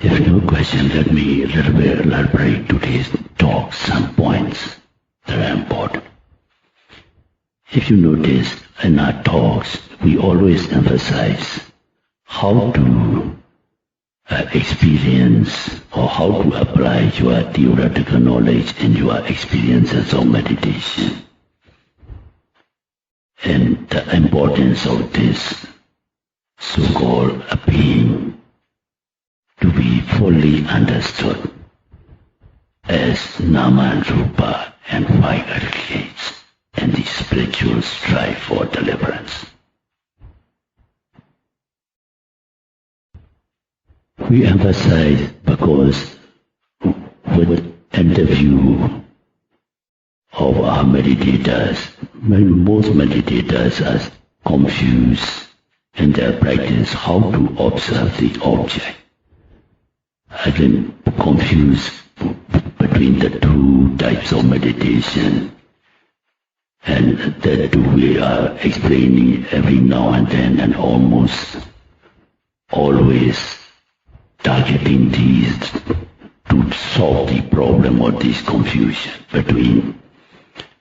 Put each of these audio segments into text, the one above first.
If no question, let me elaborate today's talk some points that are important. If you notice in our talks, we always emphasize how to experience or how to apply your theoretical knowledge in your experiences of meditation, and the importance of this so-called being to be fully understood as Nama and Rupa and five aggregates and the spiritual strive for deliverance. We emphasize because with interview of our meditators, most meditators are confused in their practice how to observe the object. I've been confused between the two types of meditation, and that we are explaining every now and then, and almost always targeting these to solve the problem or this confusion between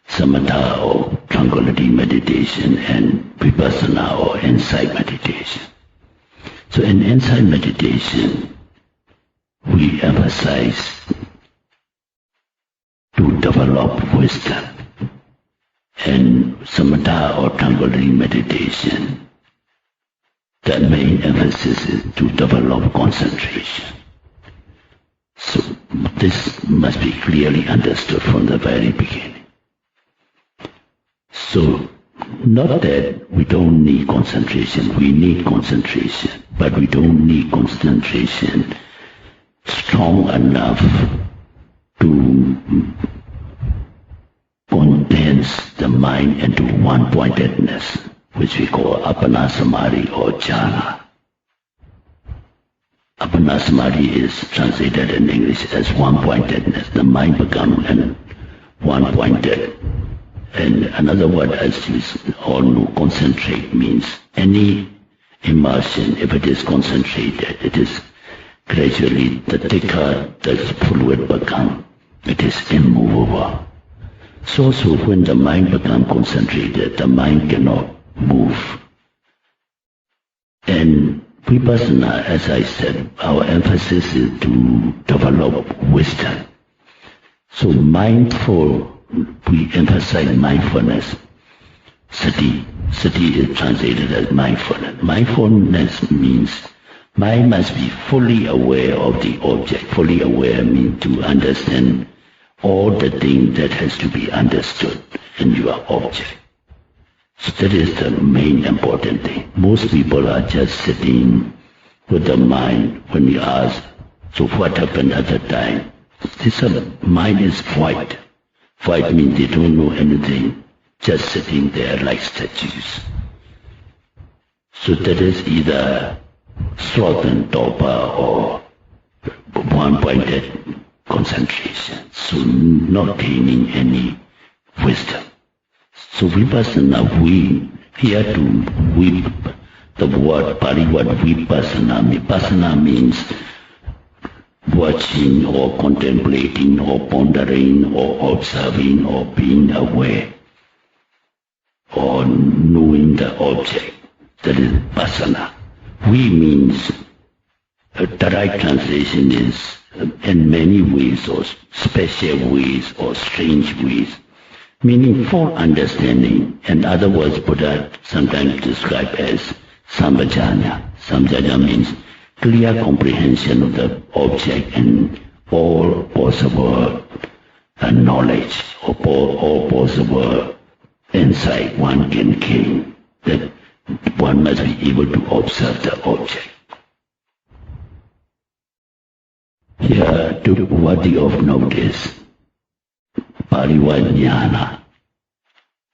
samatha or tranquility meditation and vipassana or insight meditation. So in insight meditation, we emphasize to develop wisdom. In samatha or tranquility meditation, the main emphasis is to develop concentration. So this must be clearly understood from the very beginning. So not that we don't need concentration, we need concentration, but we don't need concentration strong enough to condense the mind into one-pointedness, which we call appana samadhi or jhana. Appana samadhi is translated in English as one-pointedness. The mind becomes one-pointed. And another word, as you all know, concentrate means any immersion, if it is concentrated, it is gradually the thicker the fluid becomes, it is immovable. So when the mind becomes concentrated, the mind cannot move. And vipassana, as I said, our emphasis is to develop wisdom. So mindful, we emphasize mindfulness. Sati is translated as mindfulness. Mindfulness means mind must be fully aware of the object. Fully aware means to understand all the things that has to be understood in your object. So that is the main important thing. Most people are just sitting with the mind when you ask, so what happened at the time? This mind is void. Void means they don't know anything, just sitting there like statues. So that is either sloth and torpor or one-pointed concentration, so not gaining any wisdom. So vipassana, we here to weep, the word, Pali word vipassana. Vipassana means watching or contemplating or pondering or observing or being aware or knowing the object. That is vipassana. We means, the right translation is in many ways or special ways or strange ways, meaning full understanding. In other words, Buddha sometimes described as sambhajanya. Sambhajanya means clear comprehension of the object and all possible knowledge or all possible insight one can gain, that one must be able to observe the object. Here, to worthy of notice, Pali word jnana,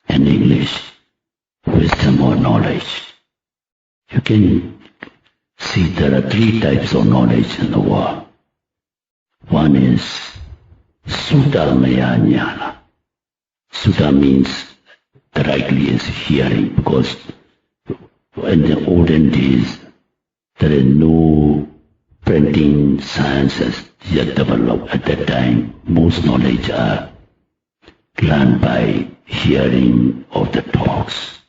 in English, wisdom or knowledge. You can see there are three types of knowledge in the world. One is Sutta-maya jnana. Sutta means directly is hearing, because in the olden days there is no printing sciences yet developed at that time. Most knowledge are learned by hearing of the talks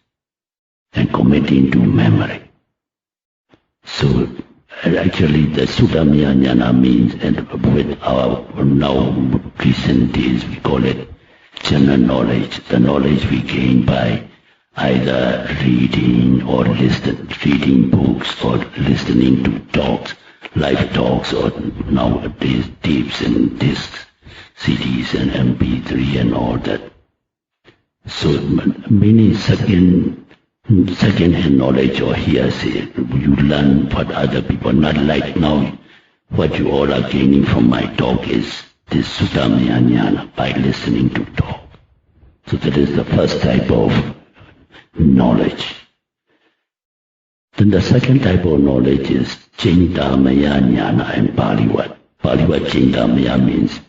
and committing to memory. So actually the Sudamya Jnana means, and with our now recent days we call it general knowledge, the knowledge we gain by either reading or reading books or listening to talks, live talks, or nowadays tapes and discs, CDs and MP3 and all that. So many second-hand knowledge or hearsay, you learn what other people, not like now, what you all are gaining from my talk is this Sudamya Jnana, by listening to talk. So that is the first type of knowledge. Then the second type of knowledge is Chintamaya Jnana and Palivat. Palivat Chintamaya means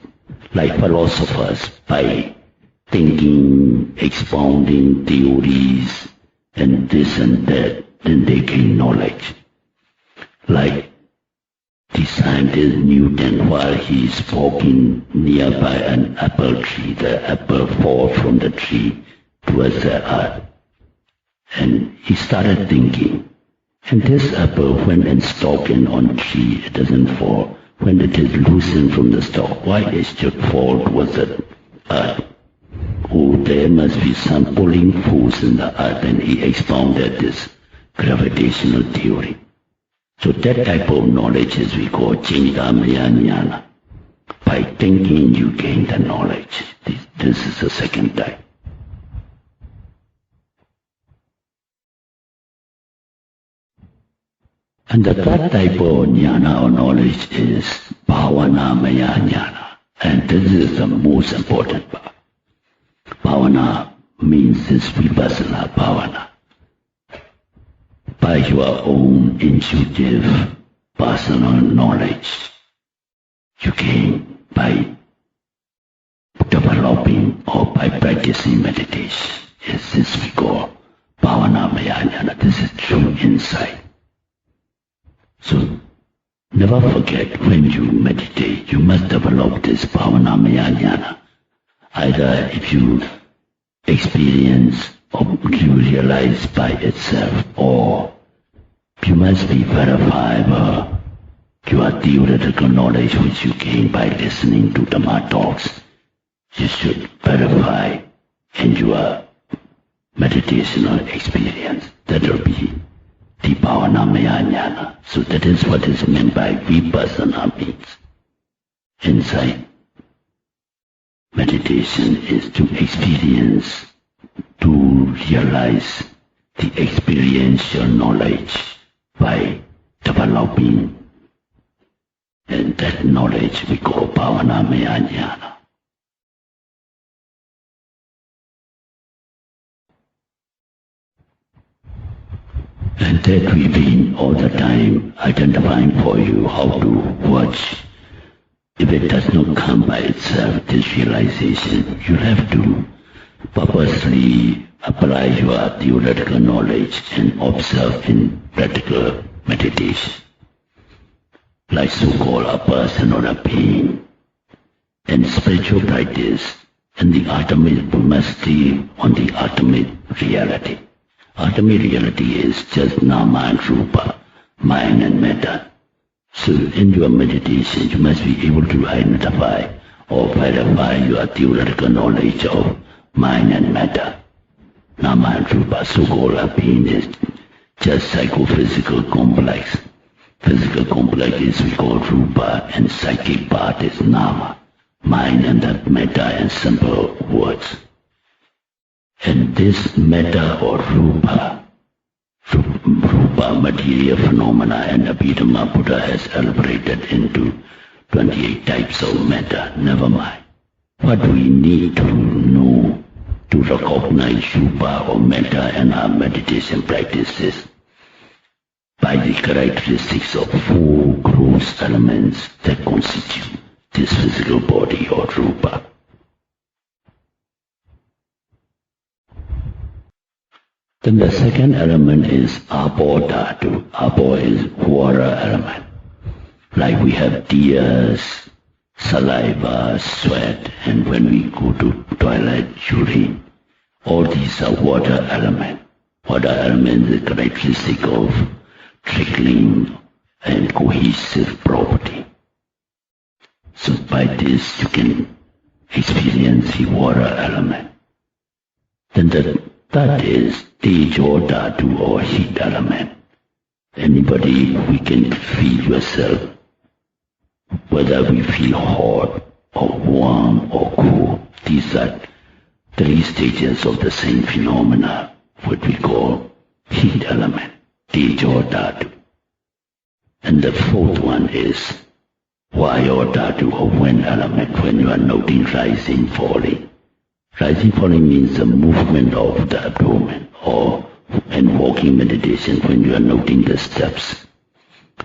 like philosophers, by thinking, expounding theories and this and that, then they gain knowledge. Like the scientist Newton, while he is walking nearby an apple tree, the apple falls from the tree towards the earth. And he started thinking, and this apple, when it's stalking on tree, it doesn't fall. When it is loosened from the stalk, why it should fall towards the earth? Oh, there must be some pulling force in the earth, and he expounded this gravitational theory. So that type of knowledge is we call Chintamaya Jnana. By thinking you gain the knowledge. This is the second type. And the third type of jnana or knowledge is Bhavanamaya Jnana. And this is the most important part. Bhavana means this vipassana bhavana. By your own intuitive personal knowledge, you gain by developing or by practicing meditation. Yes, this we call Bhavanamaya Jnana. This is true insight. So never forget, when you meditate, you must develop this Bhavanamaya Jnana. Either if you experience or you realize by itself, or you must be verifiable. Your theoretical knowledge which you gain by listening to Dhamma talks, you should verify in your meditational experience. That will be the Bhavanamaya Jnana. So that is what is meant by vipassana means. Insight. Meditation is to experience, to realize the experiential knowledge by developing, and that knowledge we call Bhavanamaya Jnana. And that we've been all the time identifying for you how to watch. If it does not come by itself, this realization, you have to purposely apply your theoretical knowledge and observe in practical meditation. Like so-called a person or a being. And spiritual practice, and the ultimate, we must stay on the ultimate reality. Ultimate reality is just nama and rupa, mind and matter. So in your meditation, you must be able to identify or verify your theoretical knowledge of mind and matter. Nama and rupa, so-called being, is just psychophysical complex. Physical complex is we call rupa, and psychic part is nama, mind and that matter and simple words. And this matter or rupa, material phenomena, and Abhidhamma Buddha has elaborated into 28 types of matter. Never mind. What we need to know to recognize rupa or matter in our meditation practices by the characteristics of four gross elements that constitute this physical body or rupa. Then the second element is Apo Dhatu. Apo is water element. Like we have tears, saliva, sweat, and when we go to toilet, urine. All these are water element. Water element is a characteristic of trickling and cohesive property. So by this you can experience the water element. Then the third is tejo dhatu or heat element. Anybody, we can feel yourself, whether we feel hot or warm or cool. These are three stages of the same phenomena, what we call heat element, tejo dhatu. And the fourth one is vayo dhatu or wind element, when you are noting rising, falling. Rising, falling means the movement of the abdomen, or in walking meditation when you are noting the steps.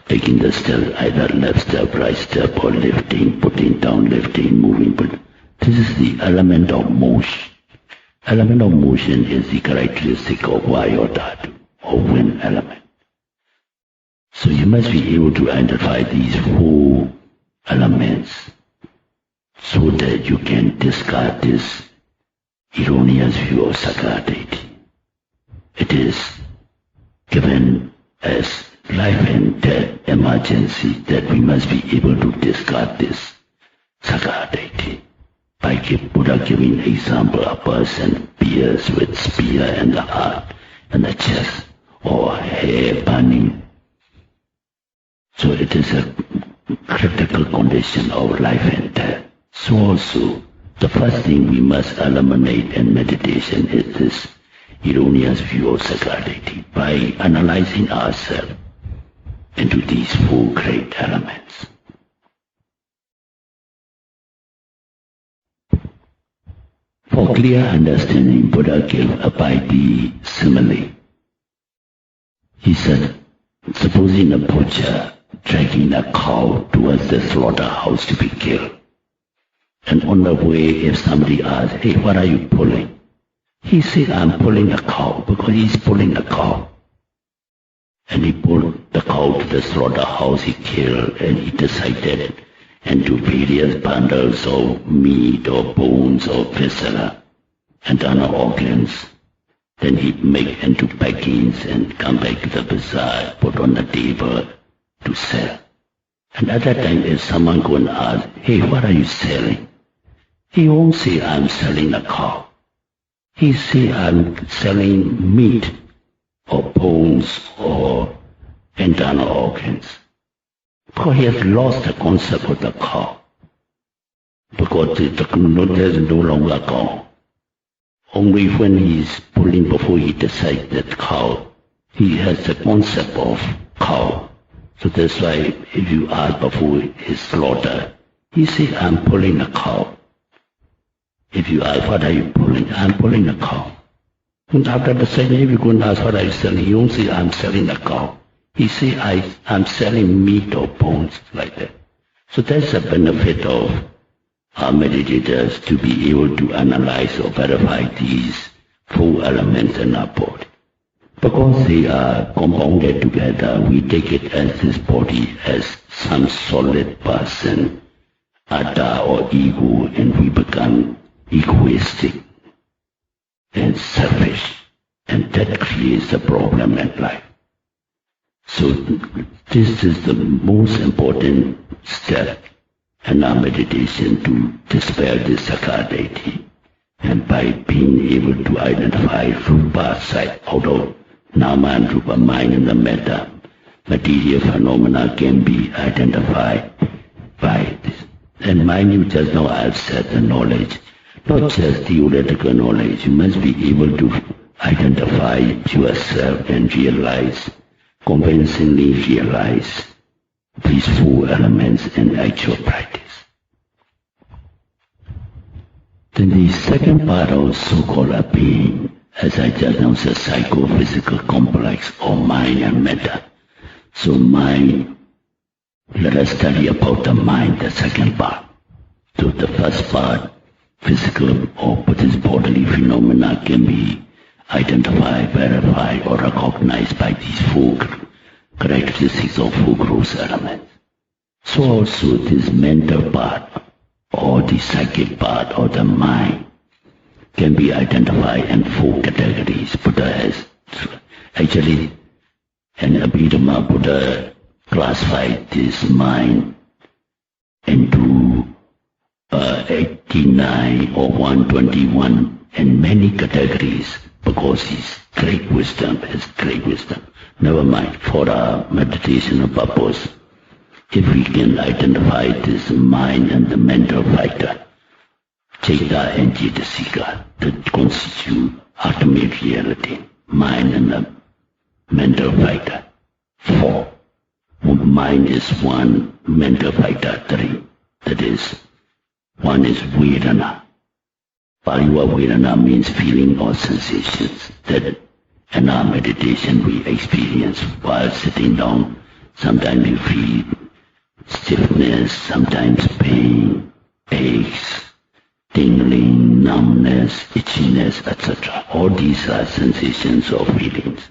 Taking the step, either left step, right step, or lifting, putting down, lifting, moving. But this is the element of motion. Element of motion is the characteristic of vayo dhatu, or wind element. So you must be able to identify these four elements so that you can discard this erroneous view of Sakadati. It is given as life and death emergency that we must be able to discard this Sakadati. By Buddha giving example, a person pierced with spear in the heart and the chest, or hair burning. So it is a critical condition of life and death. So also, the first thing we must eliminate in meditation is this erroneous view of Sakadati by analyzing ourselves into these four great elements. For clear understanding, Buddha gave a Baiti simile. He said, supposing a butcher dragging a cow towards the slaughterhouse to be killed, and on the way, if somebody asks, hey, what are you pulling? He said, I'm pulling a cow, because he's pulling a cow. And he pulled the cow to the slaughterhouse, he killed, and he decided into various bundles of meat or bones or viscera and other organs. Then he make into packings and come back to the bazaar, put on the table to sell. And at that time, if someone go and ask, hey, what are you selling? He won't say, I'm selling a cow. He say, I'm selling meat or bones or internal organs. Because he has lost the concept of the cow. Because there's no longer a cow. Only when he's pulling, before he decides that cow, he has the concept of cow. So that's why if you ask before his slaughter, he says, I'm pulling a cow. If you ask, what are you pulling? I'm pulling a cow. And after the second, if you go and ask, what are you selling? He won't say, I'm selling a cow. He says, I'm selling meat or bones, like that. So that's the benefit of our meditators, to be able to analyze or verify these four elements in our body. Because they are compounded together, we take it as this body as some solid person, atta or ego, and we become egoistic and selfish, and that creates a problem in life. So this is the most important step in our meditation, to dispel this Sakadati, and by being able to identify Rupa side out of Nama and Rupa, mind and the metta, material phenomena can be identified by this. And mind you, just now I've said the knowledge, not just theoretical knowledge, you must be able to identify yourself and realize, convincingly realize these four elements in actual practice. Then the second part of so-called being, as I just now said, psychophysical complex or mind and metta. So mind, let us study about the mind, the second part. So the first part, physical or Buddhist bodily phenomena, can be identified, verified, or recognized by these four characteristics of four gross elements. So also this mental part or the psychic part or the mind can be identified in 4 categories. Buddha has actually, and Abhidhamma Buddha classified this mind into 89 or 121 and many categories because his great wisdom is great wisdom. Never mind, for our meditation purpose, if we can identify this mind and the mental factor, Citta and Cetasika, that constitute ultimate reality, mind and the mental factor. 4. Mind is 1, mental factor 3. That is, 1 is Vedana. Pariva Vedana means feeling or sensations that in our meditation we experience while sitting down. Sometimes we feel stiffness, sometimes pain, aches, tingling, numbness, itchiness, etc. All these are sensations or feelings.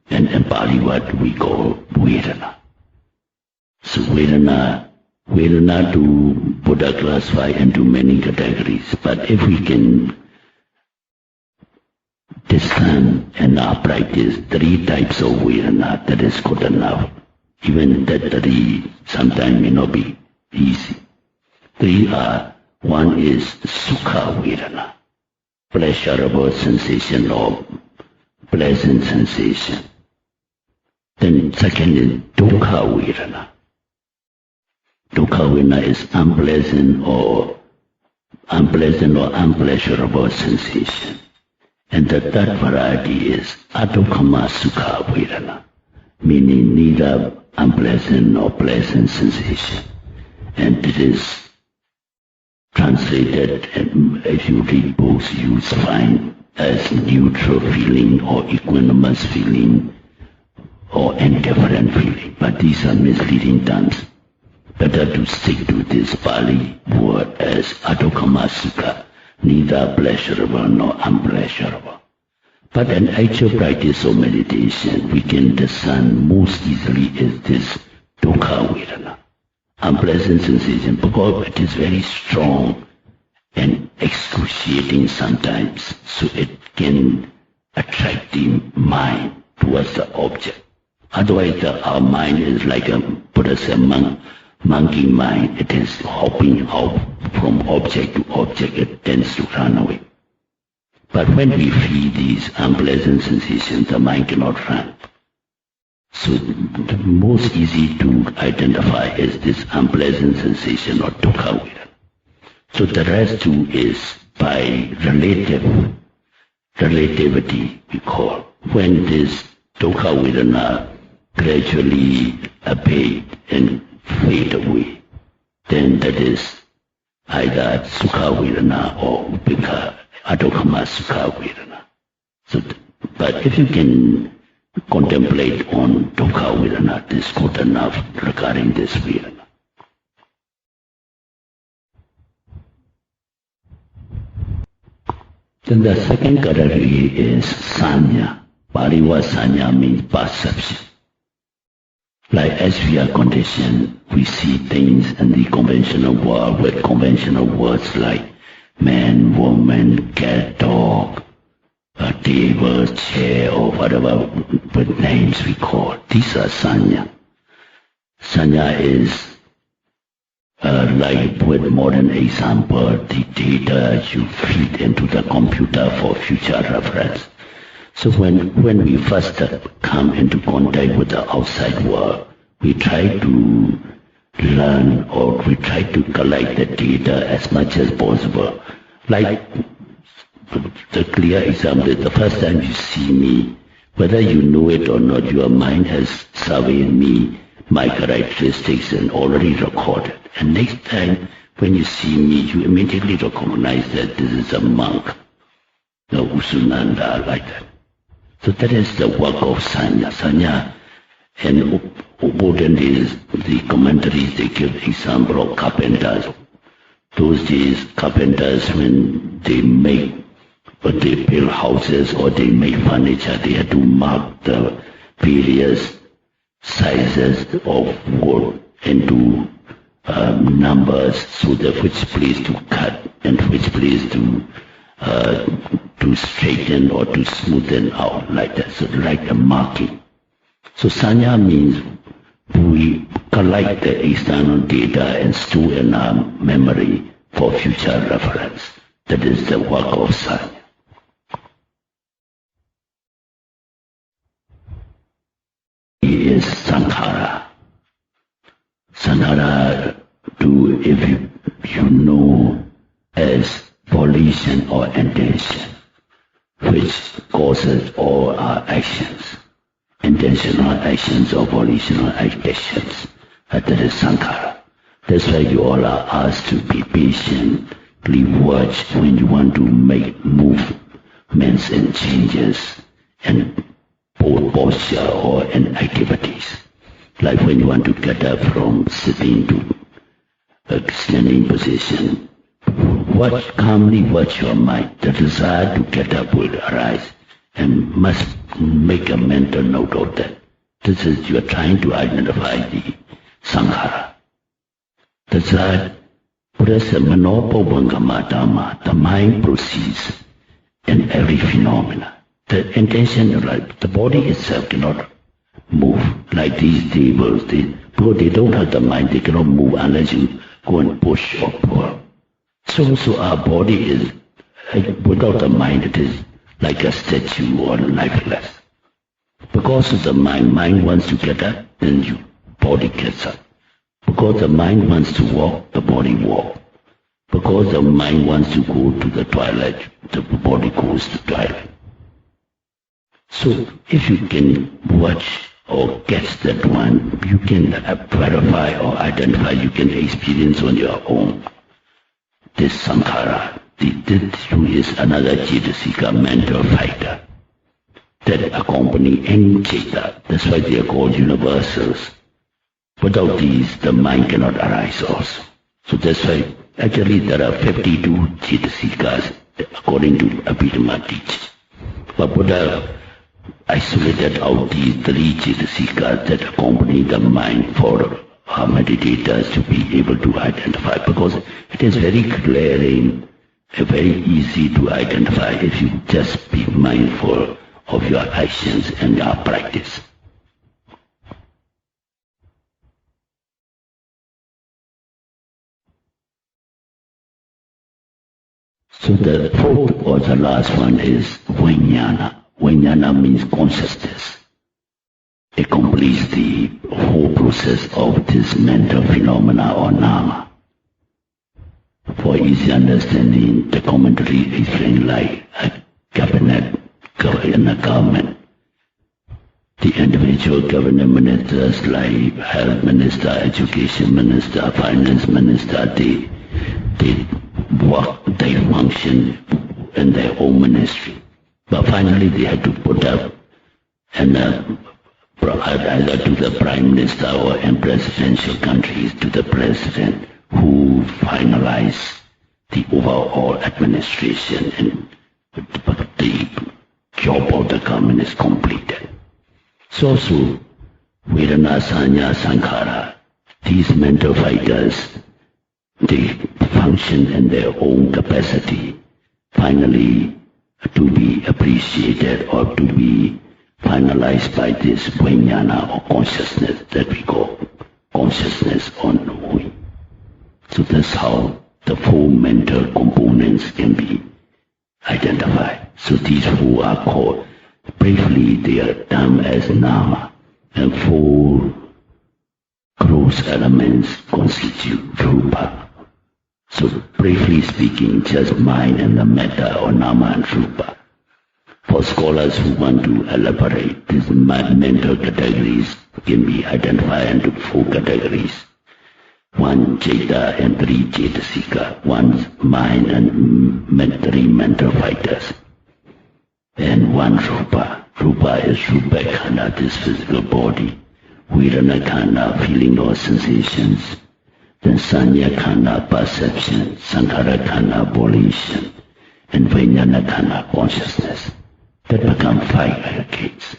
And in Pali what we call Vedana. So Vedana to Buddha classify into many categories. But if we can discern in our practice 3 types of Vedana, that is good enough. Even that 3 sometimes may not be easy. 3 are, 1 is Sukha Vedana, pleasurable sensation or pleasant sensation. Then second is Dukkha Vedana. Dukkha Vedana is unpleasant or unpleasurable sensation. And the third variety is Adukkama Sukha Vedana, meaning neither unpleasant or pleasant sensation. And it is translated, if you read books, you find as neutral feeling or equanimous feeling or indifferent feeling. But these are misleading terms. Better to stick to this Pali word as Adukkama Sukha, neither pleasurable nor unpleasurable. But in actual practice of meditation, we can discern most easily is this Dukkha Vedana, unpleasant sensation, because it is very strong and excruciating sometimes, so it can attract the mind towards the object. Otherwise, our mind is like a Buddha said, monkey mind. It is hopping out from object to object. It tends to run away. But when we feel these unpleasant sensations, the mind cannot run. So the most easy to identify is this unpleasant sensation or dukkha vedana. So the rest too is by relativity we call. When this dukkha vedana gradually abate and fade away, then that is either sukha vedana or upekha, adukkama sukha vedana. So, but if you can contemplate on dukkha vedana, this is good enough regarding this vedana. Then the second category is sanya. Pali word sanya means perception. Like as we are conditioned, we see things in the conventional world with conventional words like man, woman, cat, dog, a table, chair, or whatever with names we call. These are sanya. Sanya is like with modern example, the data you feed into the computer for future reference. So when we first come into contact with the outside world, we try to learn or we try to collect the data as much as possible. Like the clear example is the first time you see me, whether you know it or not, your mind has surveyed me, my characteristics, and already recorded. And next time when you see me, you immediately recognize that this is a monk, Sunanda, like that. So that is the work of sanya. Sanya, and modern days, the commentaries, they give example of carpenters. Those days, carpenters, when they build houses or they make furniture, they had to mark the various sizes of wood into numbers, so that which place to cut and which place to straighten or to smoothen out, like that, so like a marking. So sanya means we collect the external data and store in our memory for future reference. That is the work of sanya. Is sankhara. Sankhara, if you know as volition or intention, which causes all our actions, intentional actions or volitional actions. That is sankhara. That's why you all are asked to be patiently watch when you want to make movements and changes and posture or in activities. Like when you want to get up from sitting to a standing position, calmly watch your mind. The desire to get up will arise and must make a mental note of that. This is, you are trying to identify the sankhara. Desire, Buddha said, the mind proceeds in every phenomena. The intention, like the body itself cannot move like these tables. Because they don't have the mind, they cannot move unless you go and push or pull. So our body is, without the mind, it is like a statue or lifeless. Because of the mind wants to get up, then your body gets up. Because the mind wants to walk, the body walks. Because the mind wants to go to the toilet, the body goes to the toilet. So if you can watch or catch that one, you can verify or identify, you can experience on your own this sankhara. This is another Cetasika mental fighter that accompany any Ceta. That's why they are called universals. Without these, the mind cannot arise also. So that's why actually there are 52 Cetasikas according to Abhidhamma teaching. But Buddha isolated out these 3 Cetasikas that accompany the mind for our meditators to be able to identify, because it is very glaring, very easy to identify if you just be mindful of your actions and your practice. So the fourth or the last one is vijnana. Vijnana means consciousness. It completes the whole process of this mental phenomena or nama. For easy understanding, the commentary explains like a cabinet in a government. The individual cabinet ministers like health minister, education minister, finance minister, they work, they function in their own ministry. But finally they had to put up either to the prime minister or in presidential countries to the president, who finalize the overall administration, and the job of the government is completed. So Vedana, Sanya, Sankhara, these mental fighters, they function in their own capacity, finally to be appreciated or to be finalized by this vijnana or consciousness that we call consciousness or knowing. So that's how the 4 mental components can be identified. So these 4 are called, briefly they are termed as nama, and 4 gross elements constitute rupa. So briefly speaking, just mind and the metta or nama and rupa. For scholars who want to elaborate, these mental categories can be identified into 4 categories. 1 Ceta and 3 Cetasika, 1 mind and 3 mental fighters, and 1 Rupa. Rupa is Rupa Khanda, this physical body. Vedana Khanda, feeling or sensations. Then Sanya Khanda, perception. Sankhara Khanda, volition. And Vijnana Khanda, consciousness. That become 5 aggregates.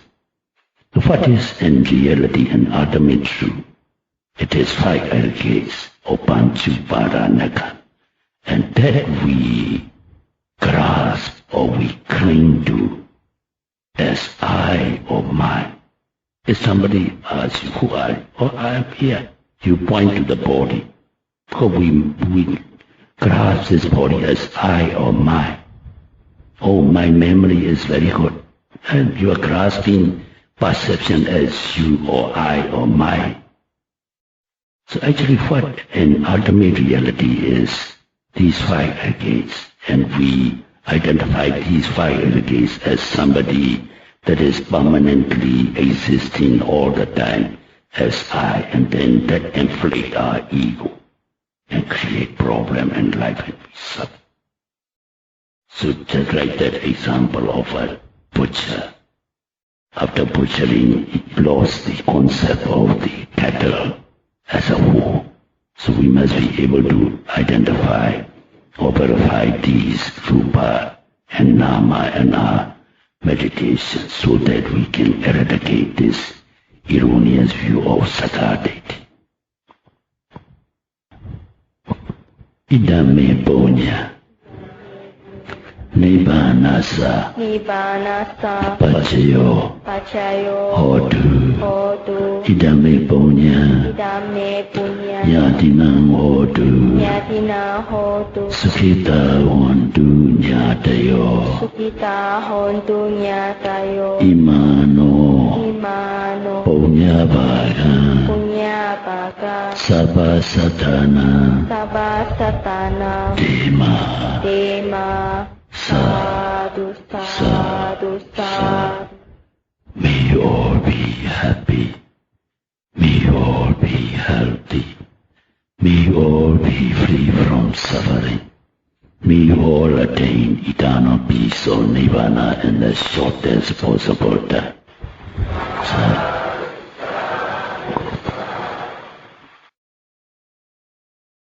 So what is in reality an ultimate truth? It is 5 aggregates, Opanchuparanaka, and that we grasp or we cling to as I or mine. If somebody asks you, who are you? Oh, I am here. You point to the body. So we grasp this body as I or mine. Oh, my memory is very good. And you are grasping perception as you or I or mine. So actually what an ultimate reality is these 5 aggregates, and we identify these 5 aggregates as somebody that is permanently existing all the time as I, and then that inflate our ego and create problem and life and we suffer. So just like that example of a butcher. After butchering, he lost the concept of the cattle as a whole. So we must be able to identify or verify these rupa and nama in our meditation so that we can eradicate this erroneous view of Sakkaya. Idame Bonya Nibbanasa Pachayo Hodu Idame Bonya Yatinam Hodu Sukita Hondu Nyatayo Imano Bonya Bhaga Sabha Satana Dema Sadhu. May you all be happy. May you all be healthy. May you all be free from suffering. May you all attain eternal peace or nirvana in the shortest possible time.